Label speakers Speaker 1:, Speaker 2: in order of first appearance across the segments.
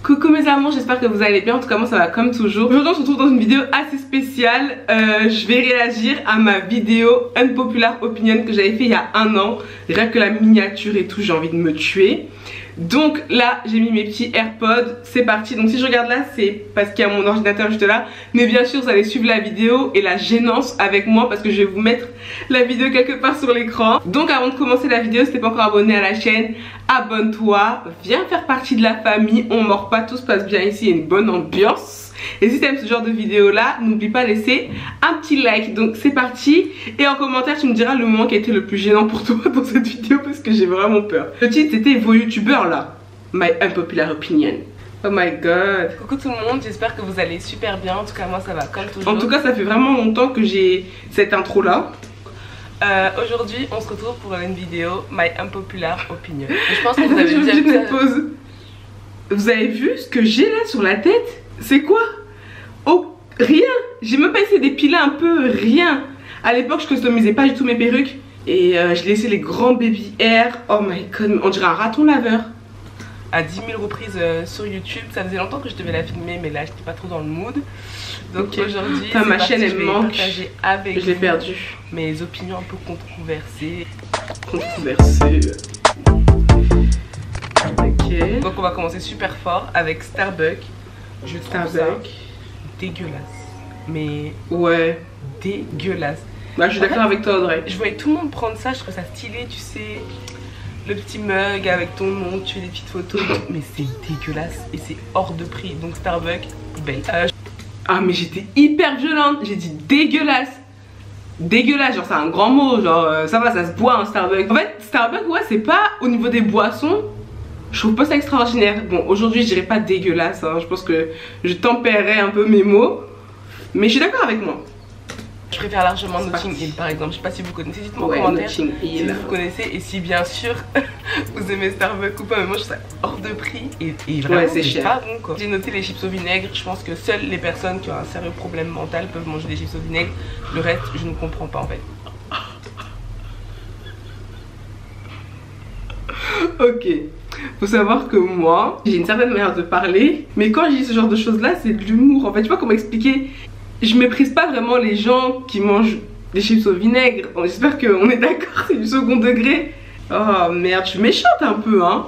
Speaker 1: Coucou mes amours, j'espère que vous allez bien. En tout cas moi ça va comme toujours. Aujourd'hui on se retrouve dans une vidéo assez spéciale. Je vais réagir à ma vidéo Unpopular Opinion que j'avais fait il y a un an. Rien que la miniature et tout, j'ai envie de me tuer. Donc là j'ai mis mes petits AirPods, c'est parti. Donc si je regarde là c'est parce qu'il y a mon ordinateur juste là. Mais bien sûr vous allez suivre la vidéo et la gênance avec moi parce que je vais vous mettre la vidéo quelque part sur l'écran. Donc avant de commencer la vidéo, si t'es pas encore abonné à la chaîne, abonne-toi, viens faire partie de la famille. On mord pas, tout se passe bien ici, il y a une bonne ambiance. Et si t'aimes ce genre de vidéo là, n'oublie pas de laisser un petit like. Donc c'est parti. Et en commentaire tu me diras le moment qui a été le plus gênant pour toi dans cette vidéo parce que j'ai vraiment peur. Le titre c'était vos youtubeurs là, My Unpopular Opinion. Oh my god. Coucou tout le monde, j'espère que vous allez super bien. En tout cas moi ça va comme toujours. En tout cas ça fait vraiment longtemps que j'ai cette intro là. Aujourd'hui on se retrouve pour une vidéo My Unpopular Opinion. Et je pense que vous avez déjà vu cette pause. Vous avez vu ce que j'ai là sur la tête? C'est quoi? Oh, rien. J'ai même pas essayé d'épiler un peu, rien. À l'époque je customisais pas du tout mes perruques. Et je laissais les grands baby hair. Oh my god, on dirait un raton laveur. À 10 000 reprises sur YouTube. Ça faisait longtemps que je devais la filmer, mais là j'étais pas trop dans le mood. Donc aujourd'hui, ma chaîne elle manque. Je l'ai perdue. Mes opinions un peu controversées. Ok. Donc on va commencer super fort avec Starbucks. Je trouve ça dégueulasse. Mais ouais, dégueulasse. Bah je suis d'accord avec toi Audrey. Je voyais tout le monde prendre ça, je trouve ça stylé, tu sais. Le petit mug avec ton nom, tu fais des petites photos. Mais c'est dégueulasse et c'est hors de prix. Donc Starbucks, belle. Ah mais j'étais hyper violente, j'ai dit dégueulasse. Dégueulasse, genre c'est un grand mot, genre ça va, ça se boit un Starbucks. En fait Starbucks ouais c'est pas au niveau des boissons. Je trouve pas ça extraordinaire. Bon aujourd'hui je dirais pas dégueulasse hein. Je pense que je tempérerai un peu mes mots. Mais je suis d'accord avec moi. Je préfère largement Notting Hill par exemple. Je sais pas si vous connaissez, dites-moi en commentaire si vous connaissez. Et si bien sûr vous aimez Starbucks ou pas. Mais moi je trouve ça hors de prix. Et vraiment ouais, c'est cher, pas bon quoi. J'ai noté les chips au vinaigre. Je pense que seules les personnes qui ont un sérieux problème mental peuvent manger des chips au vinaigre. Le reste je ne comprends pas en fait. Ok, faut savoir que moi j'ai une certaine manière de parler, mais quand je dis ce genre de choses là c'est de l'humour en fait. Tu vois comment expliquer? Je méprise pas vraiment les gens qui mangent des chips au vinaigre. J'espère qu'on est d'accord, c'est du second degré. Oh merde, je suis méchante un peu hein.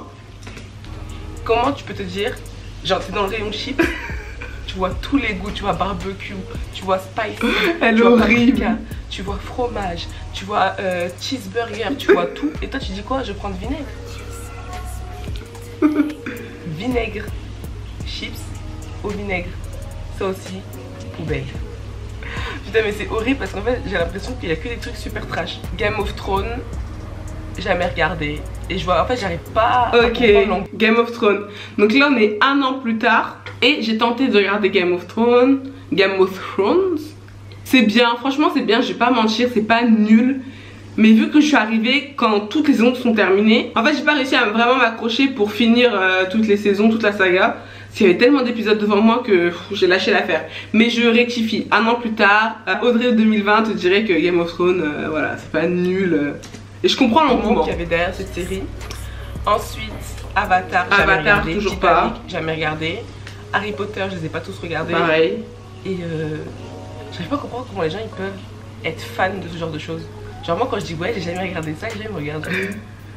Speaker 1: Comment tu peux te dire, genre t'es dans le rayon chips, tu vois tous les goûts, tu vois barbecue, tu vois spicy, elle est horrible, paprika, tu vois fromage, tu vois cheeseburger, tu vois tout. Et toi tu dis quoi? Je prends du vinaigre. Vinaigre, chips au vinaigre, ça aussi poubelle. Putain mais c'est horrible parce qu'en fait j'ai l'impression qu'il y a que des trucs super trash. Game of Thrones, jamais regardé. Et je vois en fait j'arrive pas à comprendre. Game of Thrones. Donc là on est un an plus tard et j'ai tenté de regarder Game of Thrones. C'est bien, franchement c'est bien, je vais pas mentir, c'est pas nul. Mais vu que je suis arrivée quand toutes les saisons sont terminées, en fait j'ai pas réussi à vraiment m'accrocher pour finir toutes les saisons, toute la saga. Parce qu'il y avait tellement d'épisodes devant moi que j'ai lâché l'affaire. Mais je rectifie, un an plus tard, Audrey 2020 te dirait que Game of Thrones, voilà, c'est pas nul. Et je comprends l'engouement qu'il y avait derrière cette série. Ensuite, Avatar, jamais regardé. Toujours Titanic, pas. Jamais regardé. Harry Potter, je les ai pas tous regardés. Pareil. Et j'arrive pas à comprendre comment les gens ils peuvent être fans de ce genre de choses. Genre moi quand je dis ouais j'ai jamais regardé ça, j'aime regarder.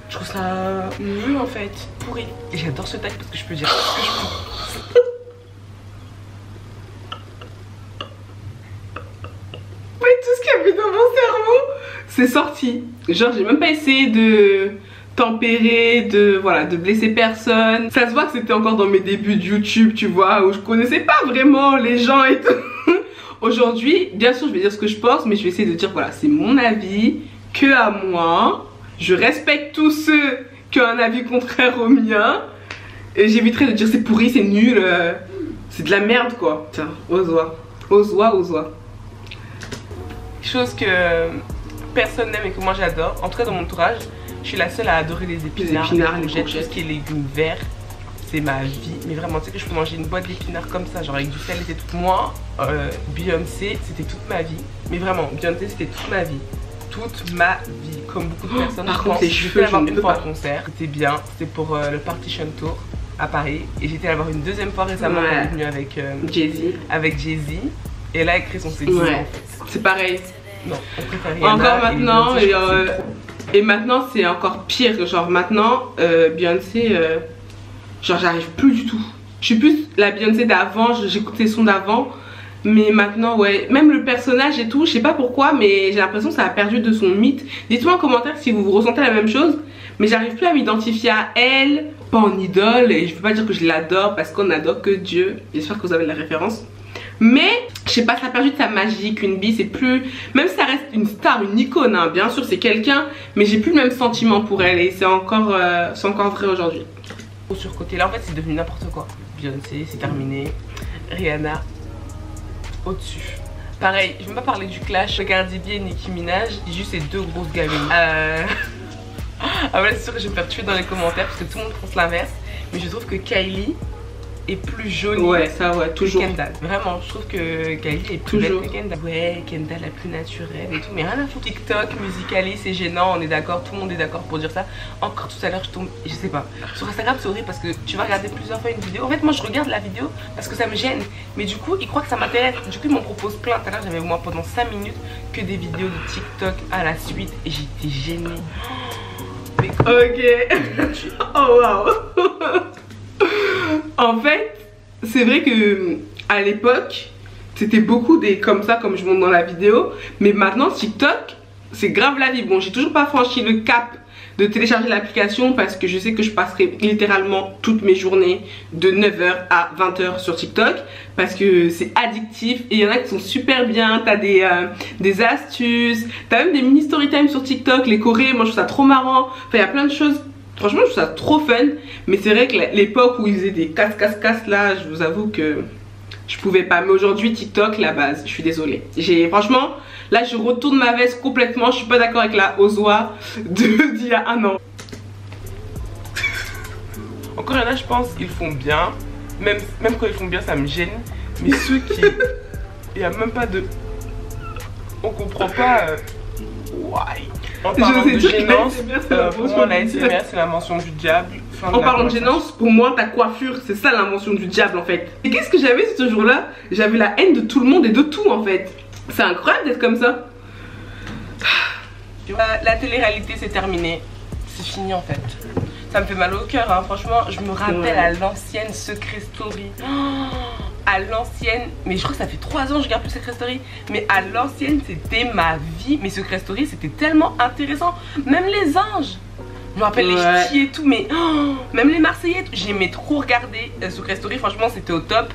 Speaker 1: Je trouve ça nul en fait, pourri. Et j'adore ce tag parce que je peux dire ce que je peux. Mais tout ce qu'il y avait dans mon cerveau, c'est sorti. Genre j'ai même pas essayé de tempérer, de blesser personne. Ça se voit que c'était encore dans mes débuts de YouTube, tu vois, où je connaissais pas vraiment les gens et tout. Aujourd'hui, bien sûr je vais dire ce que je pense, mais je vais essayer de dire voilà c'est mon avis, que à moi. Je respecte tous ceux qui ont un avis contraire au mien. Et j'éviterai de dire c'est pourri, c'est nul, c'est de la merde quoi. Tiens, ozoa. Chose que personne n'aime et que moi j'adore. En tout cas dans mon entourage, je suis la seule à adorer les épinards, les courgettes, tout ce qui est légumes verts. C'est ma vie. Mais vraiment, tu sais que je peux manger une boîte d'épinards comme ça, genre avec du sel et tout. Moi, Beyoncé, c'était toute ma vie. Mais vraiment, Beyoncé, c'était toute ma vie. Toute ma vie, comme beaucoup de personnes. Par contre, les cheveux, je ne peux pas. Concert, c'était bien. C'était pour le Partition Tour à Paris. Et j'étais allée la voir une deuxième fois récemment quand elle est venue avec Jay-Z. Et là, elle crée son CD.
Speaker 2: Ouais, c'est pareil.
Speaker 1: Non, on préfère Rihanna.
Speaker 2: Encore maintenant, et maintenant c'est encore pire. Genre maintenant, Beyoncé, genre j'arrive plus du tout. Je suis plus la Beyoncé d'avant, j'écoute ses sons d'avant. Mais maintenant, ouais, même le personnage et tout, je sais pas pourquoi, mais j'ai l'impression que ça a perdu de son mythe. Dites-moi en commentaire si vous ressentez la même chose. Mais j'arrive plus à m'identifier à elle, pas en idole. Et je veux pas dire que je l'adore parce qu'on n'adore que Dieu. J'espère que vous avez la référence. Mais, je sais pas, ça a perdu de sa magie. Queen Bee, c'est plus... Même si ça reste une star, une icône, hein, bien sûr, c'est quelqu'un. Mais j'ai plus le même sentiment pour elle. Et c'est encore vrai aujourd'hui.
Speaker 1: Sur côté là, en fait, c'est devenu n'importe quoi. Beyoncé, c'est terminé. Rihanna, au-dessus. Pareil, je vais pas parler du clash Cardi B et Nicki Minaj, c'est juste ces deux grosses gamines. Ah ouais, c'est sûr que je vais me faire tuer dans les commentaires parce que tout le monde pense l'inverse. Mais je trouve que Kylie est plus jolie
Speaker 2: toujours.
Speaker 1: que Kendall. Vraiment, je trouve que Kylie est plus belle que Kendall. Ouais, Kendall la plus naturelle et tout. Mais rien à foutre. TikTok, Musical.ly, c'est gênant, on est d'accord, tout le monde est d'accord pour dire ça. Encore tout à l'heure, je tombe, je sais pas. Sur Instagram, c'est horrible parce que tu vas regarder plusieurs fois une vidéo. En fait, moi, je regarde la vidéo parce que ça me gêne. Mais du coup, ils croient que ça m'intéresse. Du coup, ils m'en proposent plein. Tout à l'heure, j'avais moi pendant 5 minutes que des vidéos de TikTok à la suite et j'étais gênée. Mais...
Speaker 2: Ok. Oh wow. En fait, c'est vrai que à l'époque, c'était beaucoup des comme ça, comme je montre dans la vidéo. Mais maintenant, TikTok, c'est grave la vie. Bon, j'ai toujours pas franchi le cap de télécharger l'application parce que je sais que je passerai littéralement toutes mes journées de 9h à 20h sur TikTok parce que c'est addictif et il y en a qui sont super bien. T'as des astuces, t'as même des mini story time sur TikTok, les chorés, moi je trouve ça trop marrant. Enfin, il y a plein de choses. Franchement, je trouve ça trop fun. Mais c'est vrai que l'époque où ils faisaient des casse là, je vous avoue que je pouvais pas. Mais aujourd'hui, TikTok, la base, je suis désolée. Franchement, là, je retourne ma veste complètement. Je suis pas d'accord avec la Ozoa d'il y a un an.
Speaker 1: Encore là, je pense qu'ils font bien. Même quand ils font bien, ça me gêne. Mais ceux qui... Il n'y a même pas de... On comprend pas... Why? En parlant de gênance, pour moi l'ASMR c'est l'invention du diable.
Speaker 2: En parlant de gênance, pour moi ta coiffure c'est ça l'invention du diable en fait. Et qu'est-ce que j'avais ce jour là? J'avais la haine de tout le monde et de tout en fait. C'est incroyable d'être comme ça.
Speaker 1: La télé-réalité c'est terminé. C'est fini en fait. Ça me fait mal au cœur hein. Franchement je me rappelle à l'ancienne Secret Story. À l'ancienne, mais je crois que ça fait 3 ans que je regarde plus Secret Story. Mais à l'ancienne c'était ma vie. Mais Secret Story c'était tellement intéressant. Même les anges, je me rappelle les ch'tis et tout. Mais même les Marseillais, j'aimais trop regarder Secret Story. Franchement c'était au top.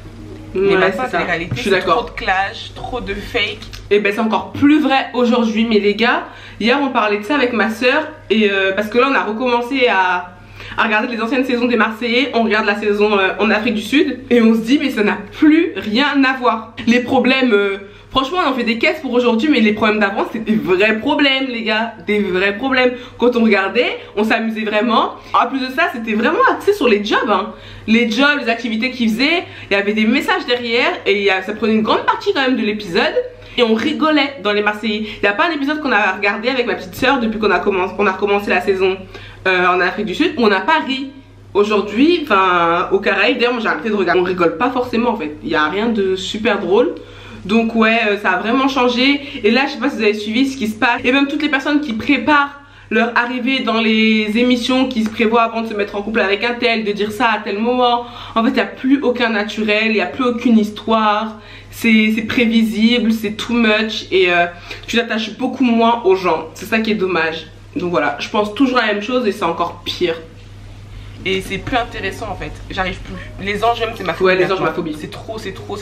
Speaker 1: Mais maintenant c'est la réalité, c'est trop de clash, trop de fake.
Speaker 2: Et ben c'est encore plus vrai aujourd'hui. Mais les gars, hier on parlait de ça avec ma soeur. Et parce que là on a recommencé à regarder les anciennes saisons des Marseillais, on regarde la saison en Afrique du Sud et on se dit mais ça n'a plus rien à voir. Les problèmes, franchement on en fait des caisses pour aujourd'hui mais les problèmes d'avant c'était des vrais problèmes les gars, des vrais problèmes. Quand on regardait, on s'amusait vraiment. En plus de ça c'était vraiment axé sur les jobs hein. Les jobs, les activités qu'ils faisaient, il y avait des messages derrière et ça prenait une grande partie quand même de l'épisode. Et on rigolait dans les Marseillais. Il n'y a pas un épisode qu'on a regardé avec ma petite soeur depuis qu'on a recommencé la saison en Afrique du Sud où on n'a pas ri. Aujourd'hui, enfin au Caraïbes, d'ailleurs moi j'ai arrêté de regarder. On rigole pas forcément en fait. Il n'y a rien de super drôle. Donc ouais, ça a vraiment changé. Et là je sais pas si vous avez suivi ce qui se passe. Et même toutes les personnes qui préparent leur arrivée dans les émissions qui se prévoient avant de se mettre en couple avec un tel, de dire ça à tel moment. En fait il n'y a plus aucun naturel, il n'y a plus aucune histoire. C'est prévisible, c'est too much et tu t'attaches beaucoup moins aux gens. C'est ça qui est dommage. Donc voilà, je pense toujours la même chose et c'est encore pire.
Speaker 1: Et c'est plus intéressant en fait, j'arrive plus. Les anges même c'est ma phobie.
Speaker 2: Ouais les anges ma phobie.
Speaker 1: C'est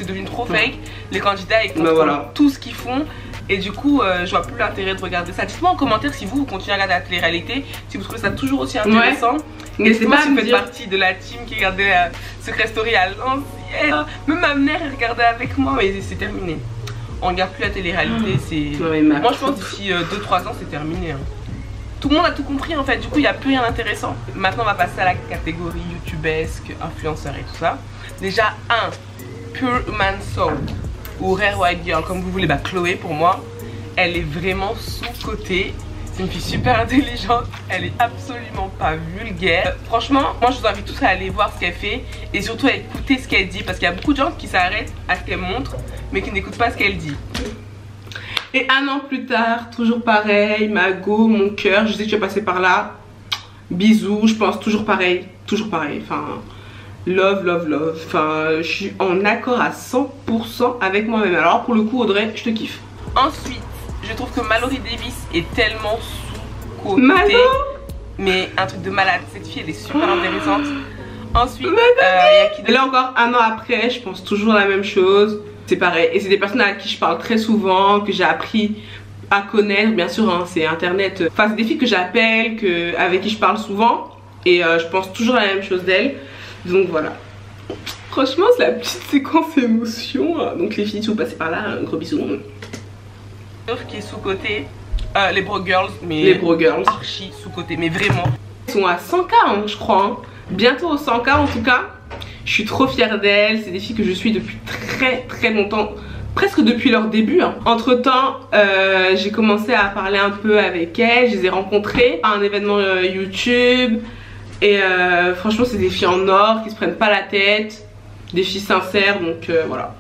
Speaker 1: devenu trop fake. Les candidats ils font tout ce qu'ils font. Et du coup je vois plus l'intérêt de regarder ça. Dites-moi en commentaire si vous continuez à regarder la télé-réalité, si vous trouvez ça toujours aussi intéressant.
Speaker 2: Mais c'est pas
Speaker 1: si vous faites partie de la team qui regardait Secret Story à l'ancienne. Même ma mère elle regardait avec moi mais c'est terminé. On regarde plus la télé-réalité, c'est... Moi je pense d'ici 2-3 ans c'est terminé hein. Tout le monde a tout compris en fait, du coup il n'y a plus rien d'intéressant. Maintenant on va passer à la catégorie youtubesque, influenceur et tout ça. Déjà Pure Man Soul ou Rare White Girl comme vous voulez, bah Chloé pour moi elle est vraiment sous-cotée.
Speaker 2: C'est une fille super intelligente, elle est absolument pas vulgaire. Franchement, moi je vous invite tous à aller voir ce qu'elle fait et surtout à écouter ce qu'elle dit parce qu'il y a beaucoup de gens qui s'arrêtent à ce qu'elle montre mais qui n'écoutent pas ce qu'elle dit.
Speaker 1: Et un an plus tard, toujours pareil, ma go, mon cœur, je sais que tu es passé par là. Bisous, je pense toujours pareil, enfin love, love, love. Enfin, je suis en accord à 100% avec moi-même. Alors pour le coup, Audrey, je te kiffe.
Speaker 2: Ensuite, je trouve que Mallory Davis est tellement sous-cotée. Mais un truc de malade, cette fille elle est super intéressante. Ensuite,
Speaker 1: là encore, un an après, je pense toujours la même chose. C'est pareil, et c'est des personnes à qui je parle très souvent, que j'ai appris à connaître, bien sûr, hein, c'est internet. Enfin, c'est des filles que j'appelle, avec qui je parle souvent, et je pense toujours la même chose d'elles. Donc voilà. Franchement, c'est la petite séquence émotion. Donc les filles, si vous passez par là, un gros bisou.
Speaker 2: Qui est sous-côté, les Bro Girls, mais
Speaker 1: les Bro Girls.
Speaker 2: Archi sous-côté, mais vraiment.
Speaker 1: Ils sont à 100K, hein, je crois. Hein. Bientôt au 100K en tout cas. Je suis trop fière d'elles. C'est des filles que je suis depuis très longtemps. Presque depuis leur début. Hein. Entre temps, j'ai commencé à parler un peu avec elles. Je les ai rencontrées à un événement YouTube. Et franchement, c'est des filles en or qui se prennent pas la tête. Des filles sincères. Donc voilà.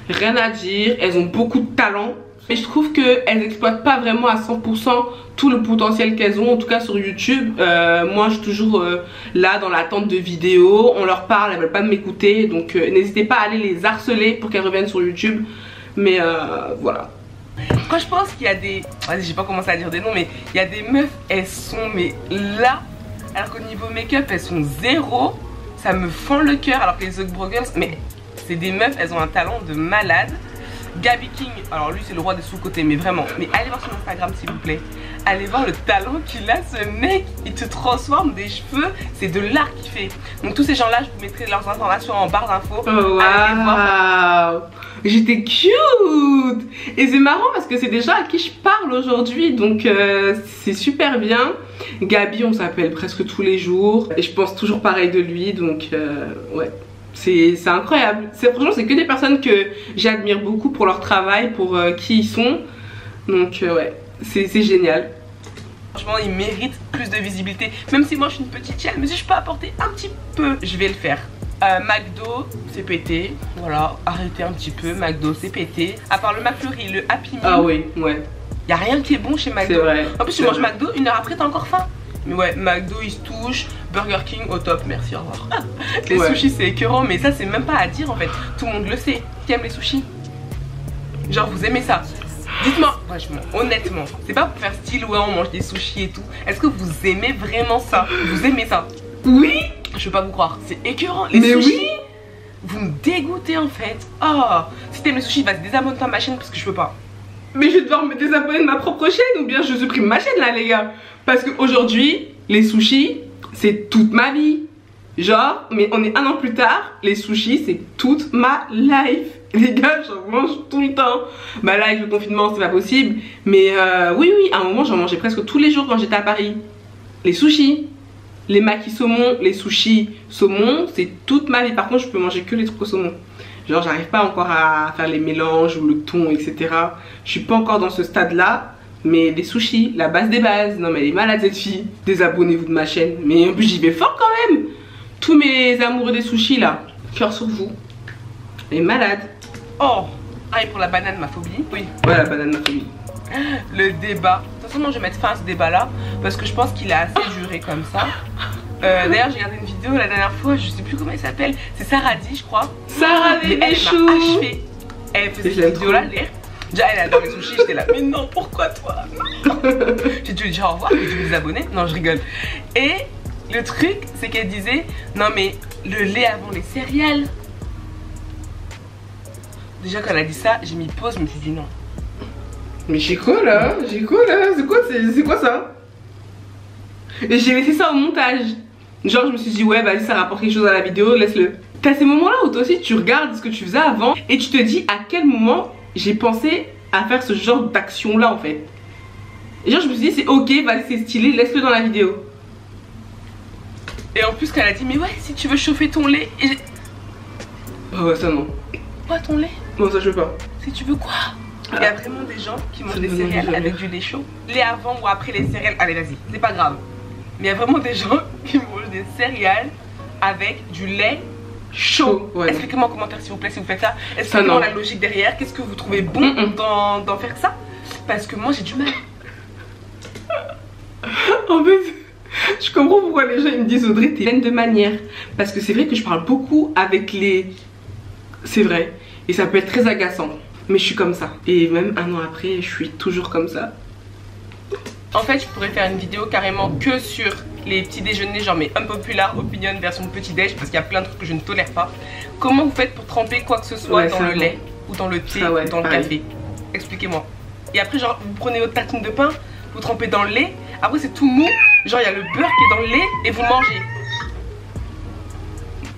Speaker 1: Rien à dire. Elles ont beaucoup de talent. Et je trouve qu'elles n'exploitent pas vraiment à 100% tout le potentiel qu'elles ont, en tout cas sur YouTube. Moi je suis toujours là dans l'attente de vidéos, on leur parle, elles veulent pas m'écouter. Donc n'hésitez pas à aller les harceler pour qu'elles reviennent sur YouTube. Mais voilà.
Speaker 2: Moi je pense qu'il y a des... Vas-y, j'ai pas commencé à dire des noms, mais il y a des meufs, elles sont mais là, alors qu'au niveau make-up elles sont zéro. Ça me fend le cœur, alors que les autres Bro Girls, mais c'est des meufs, elles ont un talent de malade. Gaby King, alors lui c'est le roi des sous-côtés, mais vraiment, mais allez voir son Instagram s'il vous plaît. Allez voir le talent qu'il a, ce mec, il te transforme des cheveux, c'est de l'art qu'il fait. Donc tous ces gens là, je vous mettrai leurs informations en barre d'infos.
Speaker 1: Oh waouh, j'étais cute. Et c'est marrant parce que c'est des gens à qui je parle aujourd'hui, donc c'est super bien. Gaby, on s'appelle presque tous les jours et je pense toujours pareil de lui, donc ouais. C'est incroyable. Franchement, c'est que des personnes que j'admire beaucoup pour leur travail, pour qui ils sont. Donc ouais, c'est génial.
Speaker 2: Franchement, ils méritent plus de visibilité. Même si moi je suis une petite chaîne, mais si je peux apporter un petit peu, je vais le faire. McDo, c'est pété. Voilà, arrêtez un petit peu. McDo, c'est pété. À part le McFlurry, le Happy Meal.
Speaker 1: Ah oui, ouais.
Speaker 2: Y a rien qui est bon chez McDo.
Speaker 1: C'est vrai.
Speaker 2: En plus, tu manges McDo, une heure après, t'as encore faim. Mais ouais, McDo il se touche, Burger King au top, merci, au revoir. Les sushis c'est écœurant, mais ça c'est même pas à dire en fait, tout le monde le sait. Qui aime les sushis? Genre vous aimez ça? Dites-moi, franchement, honnêtement, c'est pas pour faire style ouais on mange des sushis et tout. Est-ce que vous aimez vraiment ça? Vous aimez ça?
Speaker 1: Oui.
Speaker 2: Je peux pas vous croire, c'est écœurant. Les
Speaker 1: mais
Speaker 2: sushis,
Speaker 1: oui.
Speaker 2: Vous me dégoûtez en fait. Oh, si t'aimes les sushis, vas-y désabonne-toi de ma chaîne parce que je peux pas.
Speaker 1: Mais je vais devoir me désabonner de ma propre chaîne ou bien je supprime ma chaîne là les gars. Parce qu'aujourd'hui, les sushis, c'est toute ma vie. Genre, mais on est un an plus tard, les sushis, c'est toute ma life. Les gars, j'en mange tout le temps. Bah là, avec le confinement, c'est pas possible. Mais oui, à un moment, j'en mangeais presque tous les jours quand j'étais à Paris. Les sushis, les makis saumon, les sushis saumon, c'est toute ma vie. Par contre, je peux manger que les trucs au saumon. Genre, j'arrive pas encore à faire les mélanges ou le thon, etc. Je suis pas encore dans ce stade-là. Mais les sushis, la base des bases. Non mais elle est malade cette fille. Désabonnez-vous de ma chaîne. Mais en plus j'y vais fort quand même. Tous mes amoureux des sushis là, cœur sur vous. Elle est malade.
Speaker 2: Oh, et pour la banane ma phobie. Oui.
Speaker 1: Ouais, la banane ma phobie.
Speaker 2: Le débat. De toute façon moi je vais mettre fin à ce débat là. Parce que je pense qu'il a assez duré comme ça. D'ailleurs j'ai regardé une vidéo la dernière fois, je sais plus comment elle s'appelle. C'est Sarah D je crois.
Speaker 1: Sarah D,
Speaker 2: elle m'a achevé. Elle faisait cette vidéo là, déjà elle adore les sushis, j'étais là, mais non pourquoi toi? J'ai dû lui dire au revoir, j'ai dû me désabonner, non je rigole. Et le truc c'est qu'elle disait, non mais le lait avant les céréales. Déjà quand elle a dit ça, j'ai mis pause, je me suis dit non.
Speaker 1: Mais j'ai quoi là? J'ai quoi là? C'est quoi ça? Et j'ai laissé ça au montage. Genre je me suis dit ouais vas-y ça rapporte quelque chose à la vidéo, laisse-le. T'as ces moments là où toi aussi tu regardes ce que tu faisais avant et tu te dis à quel moment j'ai pensé à faire ce genre d'action là en fait. Et genre je me suis dit c'est ok, vas-y c'est stylé, laisse-le dans la vidéo.
Speaker 2: Et en plus qu'elle a dit mais ouais si tu veux chauffer ton lait
Speaker 1: oh ouais ça non.
Speaker 2: Quoi ton lait?
Speaker 1: Non ça je veux pas.
Speaker 2: Si tu veux quoi? Il y a vraiment des gens qui mangent des céréales avec du lait chaud. Lait avant ou après les céréales, allez vas-y, c'est pas grave. Mais il y a vraiment des gens qui mangent des céréales avec du lait chaud. Ouais. Expliquez-moi en commentaire s'il vous plaît si vous faites ça. Expliquez-moi la logique derrière. Qu'est-ce que vous trouvez bon d'en faire ça? Parce que moi j'ai du mal. En fait, je comprends pourquoi les gens ils me disent Audrey t'es pleine de manières. Parce que c'est vrai que je parle beaucoup avec les... C'est vrai. Et ça peut être très agaçant. Mais je suis comme ça. Et même un an après, je suis toujours comme ça. En fait, je pourrais faire une vidéo carrément que sur les petits déjeuners, genre mes unpopular opinion version petit déj, parce qu'il y a plein de trucs que je ne tolère pas. Comment vous faites pour tremper quoi que ce soit dans le lait ou dans le thé ou dans le café? Expliquez-moi. Et après, genre, vous prenez votre tartine de pain, vous trempez dans le lait. Après, c'est tout mou. Genre, il y a le beurre qui est dans le lait et vous mangez.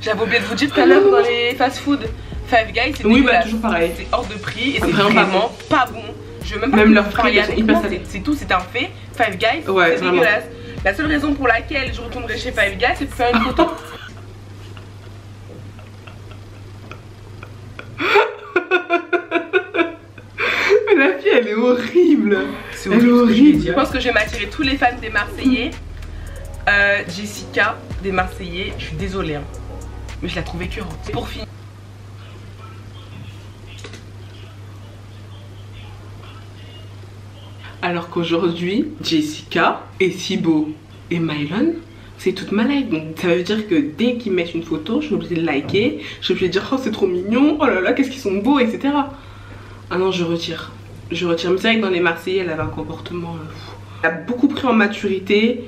Speaker 2: J'avais oublié de vous dire tout à l'heure dans les fast-food. Five Guys, c'est toujours pareil. C'est hors de prix et c'est vraiment pas bon. Je veux même leur frites sont hyper salées. C'est tout, c'est un fait. Five Guys, c'est dégueulasse. La seule raison pour laquelle je retournerai chez Five Guys, c'est pour faire une photo. Mais la fille, elle est horrible. Elle est horrible. Je pense que je vais m'attirer tous les fans des Marseillais. Jessica des Marseillais, je suis désolée. Hein. Mais je la trouve écœurante. Pour finir. Alors qu'aujourd'hui, Jessica et Sibo et Mylon, c'est toute ma life. Donc ça veut dire que dès qu'ils mettent une photo, je suis obligée de liker. Je suis obligée de dire oh c'est trop mignon, oh là là qu'est-ce qu'ils sont beaux, etc. Ah non, je retire. Je retire. Mais c'est vrai que dans les Marseillais, elle avait un comportement... Elle a beaucoup pris en maturité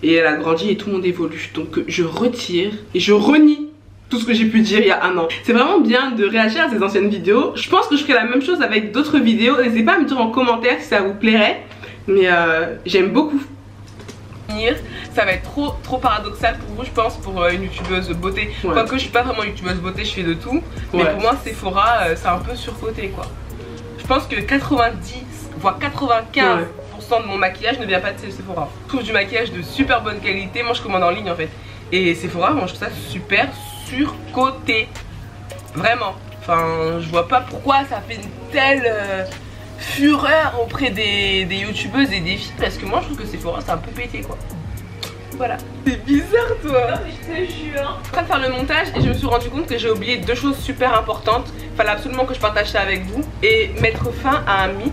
Speaker 2: et elle a grandi et tout le monde évolue. Donc je retire et je renie tout ce que j'ai pu dire il y a un an. C'est vraiment bien de réagir à ces anciennes vidéos. Je pense que je ferai la même chose avec d'autres vidéos. N'hésitez pas à me dire en commentaire si ça vous plairait. Mais j'aime beaucoup. Ça va être trop paradoxal pour vous je pense, pour une youtubeuse beauté. Quoique je suis pas vraiment youtubeuse beauté, je fais de tout. Mais pour moi Sephora c'est un peu surcoté quoi. Je pense que 90 voire 95% de mon maquillage ne vient pas de Sephora. Je trouve du maquillage de super bonne qualité. Moi je commande en ligne en fait. Et Sephora moi je trouve ça super surcoté. Vraiment. Enfin je vois pas pourquoi ça fait une telle fureur auprès des youtubeuses et des filles. Parce que moi je trouve que Sephora c'est un peu pété quoi. Voilà. C'est bizarre toi. Non, mais je te jure. Je suis en train de faire le montage et je me suis rendu compte que j'ai oublié deux choses super importantes. Il fallait absolument que je partage ça avec vous. Et mettre fin à un mythe.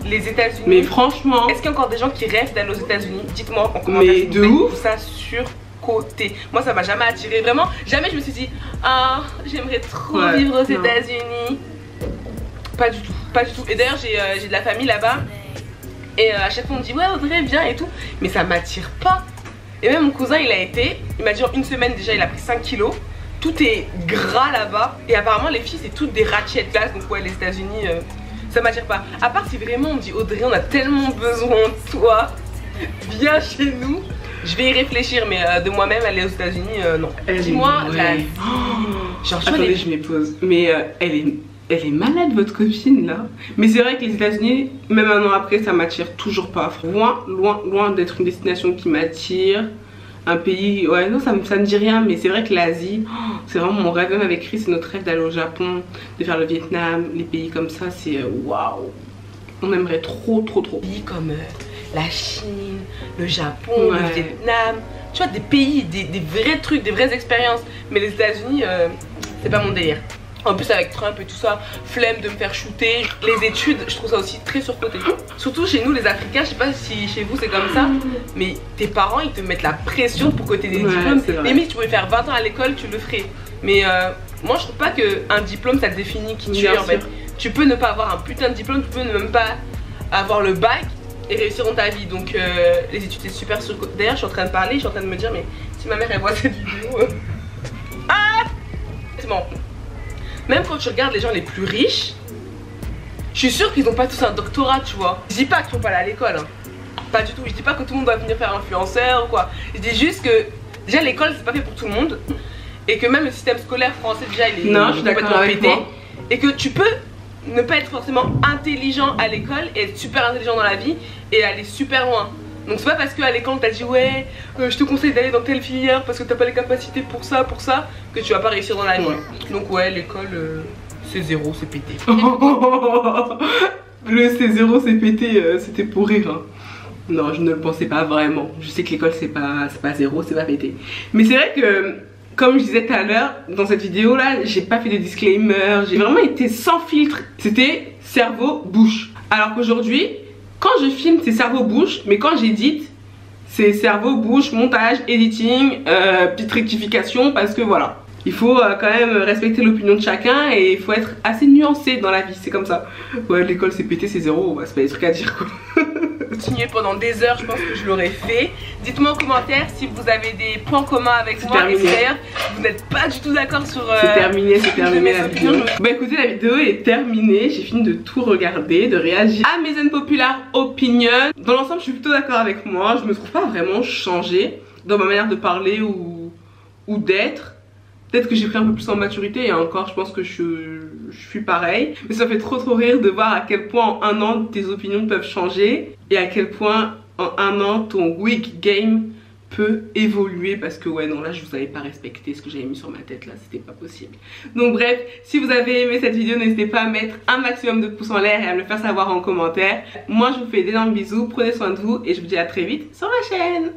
Speaker 2: Les États-Unis. Mais franchement, est-ce qu'il y a encore des gens qui rêvent d'aller aux États-Unis? Dites-moi en commentaire. Mais de ouf. Ça surcoté. Moi ça m'a jamais attiré. Vraiment, jamais je me suis dit ah j'aimerais trop vivre aux États-Unis. Pas du tout, pas du tout. Et d'ailleurs j'ai de la famille là-bas. Et à chaque fois on me dit ouais Audrey viens et tout. Mais ça m'attire pas. Et même mon cousin il a été, il m'a dit en une semaine déjà il a pris 5 kilos. Tout est gras là-bas. Et apparemment les filles c'est toutes des ratchettes classe. Donc ouais les États-Unis ça m'attire pas. À part si vraiment on me dit Audrey on a tellement besoin de toi, viens chez nous. Je vais y réfléchir mais de moi-même aller aux États-Unis non. Dis-moi la vie. Genre attendez je m'épose. Mais elle est malade votre copine là. Mais c'est vrai que les États-Unis, même un an après, ça m'attire toujours pas. Loin d'être une destination qui m'attire. Un pays, ouais non ça me dit rien. Mais c'est vrai que l'Asie, c'est vraiment mon rêve. Même avec Chris, c'est notre rêve d'aller au Japon, de faire le Vietnam, les pays comme ça, c'est waouh. On aimerait trop. Pays comme la Chine, le Japon, le Vietnam. Tu vois des pays, des vrais trucs, des vraies expériences. Mais les États-Unis, c'est pas mon délire. En plus avec Trump et tout ça, flemme de me faire shooter. Les études, je trouve ça aussi très surcoté. Surtout chez nous les Africains, je sais pas si chez vous c'est comme ça. Mais tes parents ils te mettent la pression pour que tu aies des diplômes. Limite tu pouvais faire 20 ans à l'école, tu le ferais. Mais moi je trouve pas qu'un diplôme ça te définit qui tu es en fait. Tu peux ne pas avoir un putain de diplôme, tu peux ne même pas avoir le bac et réussir dans ta vie. Donc les études c'est super surcoté. D'ailleurs je suis en train de parler, je suis en train de me dire mais si ma mère elle voit cette vidéo... Ah c'est bon. Même quand tu regardes les gens les plus riches, je suis sûre qu'ils n'ont pas tous un doctorat, tu vois. Je dis pas qu'il faut pas aller à l'école, hein. Pas du tout. Je dis pas que tout le monde doit venir faire influenceur ou quoi. Je dis juste que déjà l'école c'est pas fait pour tout le monde. Et que même le système scolaire français déjà il est complètement pété. Et que tu peux ne pas être forcément intelligent à l'école et être super intelligent dans la vie et aller super loin. Donc c'est pas parce qu'à l'école on t'a dit ouais je te conseille d'aller dans telle filière parce que t'as pas les capacités pour ça que tu vas pas réussir dans la vie. Donc ouais l'école c'est zéro, c'est pété.
Speaker 1: le C0 c'est pété, c'était pour rire hein. Non, je ne le pensais pas vraiment. Je sais que l'école c'est pas 0, c'est pas pété. Mais c'est vrai que, comme je disais tout à l'heure, dans cette vidéo là, j'ai pas fait de disclaimer, j'ai vraiment été sans filtre. C'était cerveau-bouche. Alors qu'aujourd'hui, quand je filme c'est cerveau-bouche, mais quand j'édite, c'est cerveau-bouche, montage, editing, petite rectification parce que voilà. Il faut quand même respecter l'opinion de chacun et il faut être assez nuancé dans la vie, c'est comme ça. Ouais, l'école c'est pété, c'est 0, ouais, c'est pas des trucs à dire quoi. Continuer pendant des heures, je pense que je l'aurais fait. Dites-moi en commentaire si vous avez des points communs avec moi et si d'ailleurs vous n'êtes pas du tout d'accord sur
Speaker 2: c'est terminé la vidéo.
Speaker 1: Bah écoutez, la vidéo est terminée, j'ai fini de tout regarder, de réagir à mes unpopular opinions. Dans l'ensemble je suis plutôt d'accord avec moi, je me trouve pas vraiment changée dans ma manière de parler ou d'être. Peut-être que j'ai pris un peu plus en maturité et encore je pense que je suis pareil. Mais ça fait trop rire de voir à quel point en un an tes opinions peuvent changer et à quel point en un an ton wig game peut évoluer parce que ouais non là je vous avais pas respecté ce que j'avais mis sur ma tête là, c'était pas possible. Donc bref, si vous avez aimé cette vidéo n'hésitez pas à mettre un maximum de pouces en l'air et à me le faire savoir en commentaire. Moi je vous fais d'énormes bisous, prenez soin de vous et je vous dis à très vite sur la chaîne.